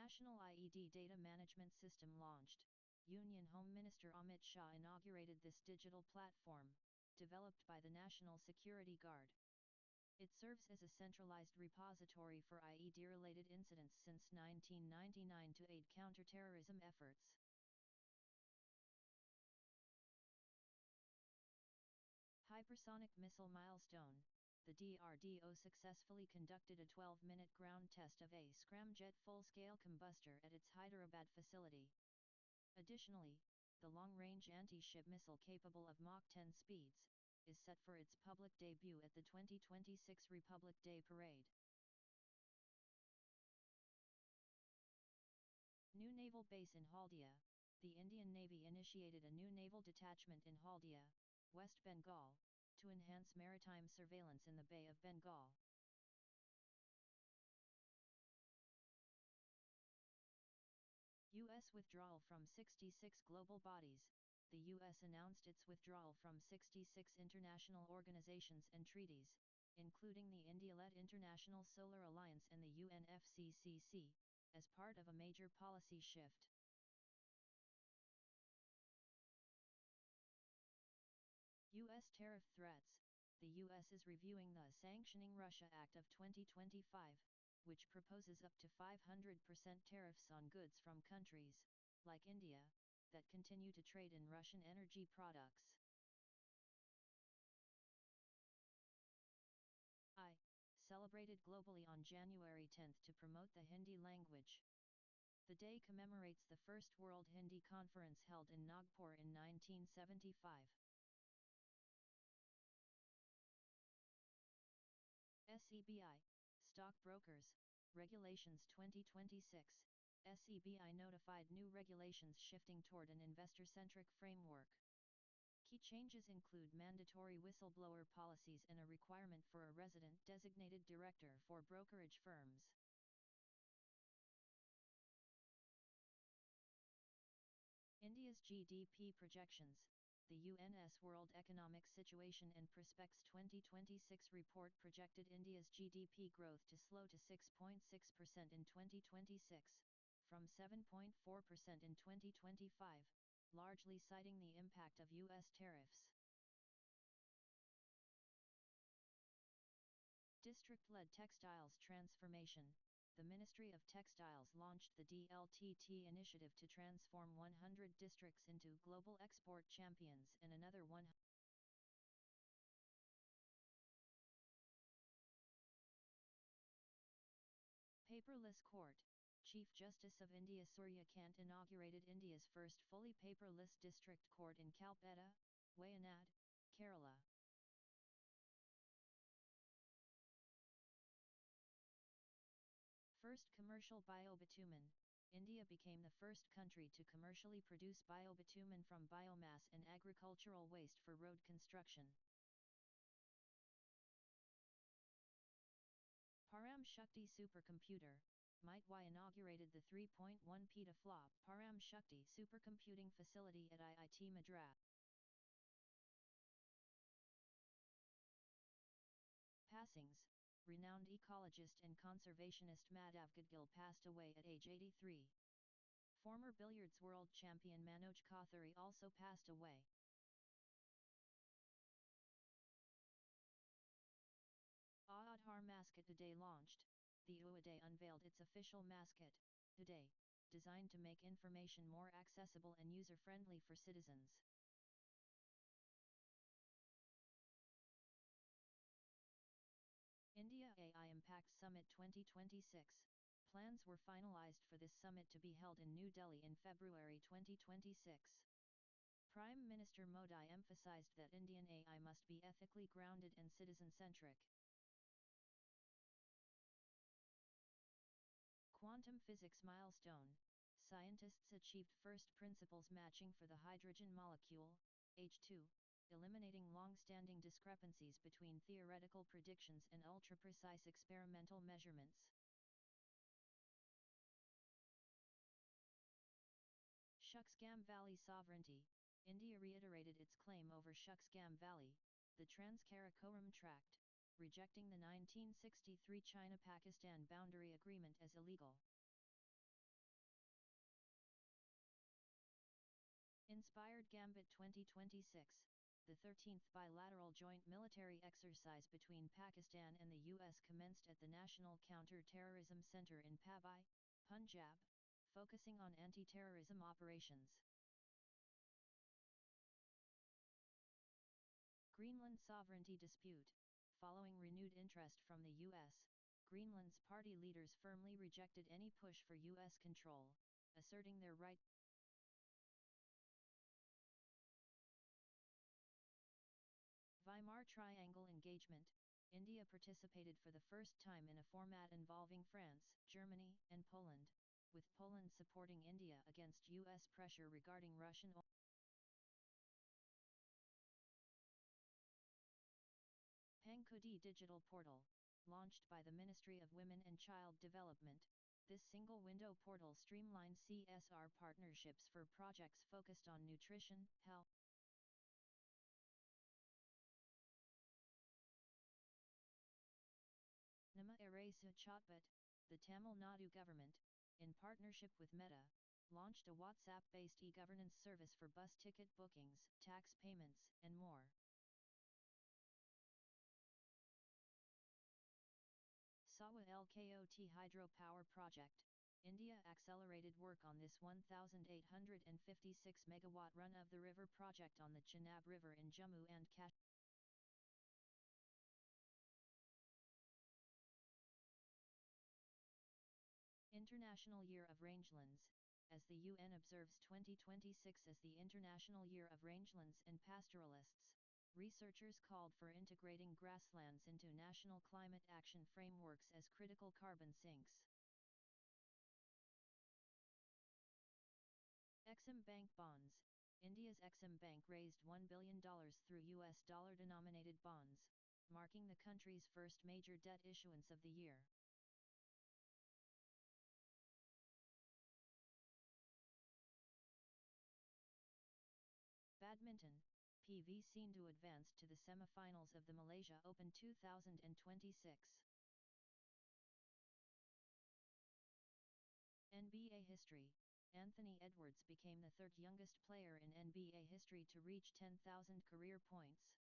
National IED Data Management System launched, Union Home Minister Amit Shah inaugurated this digital platform, developed by the National Security Guard. It serves as a centralized repository for IED-related incidents since 1999 to aid counterterrorism efforts. Hypersonic Missile Milestone. The DRDO successfully conducted a 12-minute ground test of a scramjet full-scale combustor at its Hyderabad facility. Additionally, the long-range anti-ship missile capable of Mach 10 speeds, is set for its public debut at the 2026 Republic Day Parade. New naval base in Haldia. The Indian Navy initiated a new naval detachment in Haldia, West Bengal, to enhance maritime surveillance in the Bay of Bengal. U.S. withdrawal from 66 global bodies. The U.S. announced its withdrawal from 66 international organizations and treaties, including the India-led International Solar Alliance and the UNFCCC, as part of a major policy shift. U.S. tariff threats. The U.S. is reviewing the Sanctioning Russia Act of 2025, which proposes up to 500% tariffs on goods from countries, like India, that continue to trade in Russian energy products. Celebrated globally on January 10 to promote the Hindi language. The day commemorates the first World Hindi Conference held in Nagpur in 1975. SEBI, Stockbrokers, Regulations 2026, SEBI notified new regulations shifting toward an investor-centric framework. Key changes include mandatory whistleblower policies and a requirement for a resident-designated director for brokerage firms. India's GDP projections. The UN's World Economic Situation and Prospects 2026 report projected India's GDP growth to slow to 6.6% in 2026, from 7.4% in 2025, largely citing the impact of U.S. tariffs. District-led textiles transformation. The Ministry of Textiles launched the DLTT initiative to transform 100 districts into global export champions and another 100. Paperless Court. Chief Justice of India Surya Kant inaugurated India's first fully paperless district court in Kalpetta, Wayanad, Kerala. First commercial biobitumen. India became the first country to commercially produce biobitumen from biomass and agricultural waste for road construction. Param Shakti supercomputer. MIT inaugurated the 3.1 petaflop Param Shakti supercomputing facility at IIT Madras. Passings. Renowned ecologist and conservationist Madhav Gadgil passed away at age 83. Former billiards world champion Manoj Kothari also passed away. Aadhaar mascot Today launched. The UAD unveiled its official mascot, Today, designed to make information more accessible and user-friendly for citizens. India AI Impact Summit 2026. Plans were finalized for this summit to be held in New Delhi in February 2026. Prime Minister Modi emphasized that Indian AI must be ethically grounded and citizen-centric. Quantum physics milestone. Scientists achieved first principles matching for the hydrogen molecule, H2, eliminating long-standing discrepancies between theoretical predictions and ultra-precise experimental measurements. Shuxgam Valley sovereignty. India reiterated its claim over Shuxgam Valley, the Trans-Karakoram Tract, rejecting the 1963 China-Pakistan boundary agreement as illegal. Inspired Gambit 2026, the 13th bilateral joint military exercise between Pakistan and the US commenced at the National Counter-Terrorism Center in Pabai, Punjab, focusing on anti-terrorism operations. Greenland sovereignty dispute. Following renewed interest from the US, Greenland's party leaders firmly rejected any push for US control, asserting their right. Weimar Triangle engagement. India participated for the first time in a format involving France, Germany, and Poland, with Poland supporting India against US pressure regarding Russian oil. Pankudi Digital Portal, launched by the Ministry of Women and Child Development, this single-window portal streamlines CSR partnerships for projects focused on nutrition, health. Nama Arasu Chatbot, the Tamil Nadu government, in partnership with Meta, launched a WhatsApp-based e-governance service for bus ticket bookings, tax payments, and more. Sawa Lkot hydropower project. India accelerated work on this 1,856 megawatt run-of-the-river project on the Chenab River in Jammu and Kashmir. International Year of Rangelands. As the UN observes 2026 as the International Year of Rangelands and Pastoralists, researchers called for integrating grasslands into national climate action frameworks as critical carbon sinks. Exim Bank bonds. India's Exim Bank raised $1 billion through US dollar-denominated bonds, marking the country's first major debt issuance of the year. Badminton. PV Sindhu advanced to the semi-finals of the Malaysia Open 2026. NBA history. Anthony Edwards became the third youngest player in NBA history to reach 10,000 career points.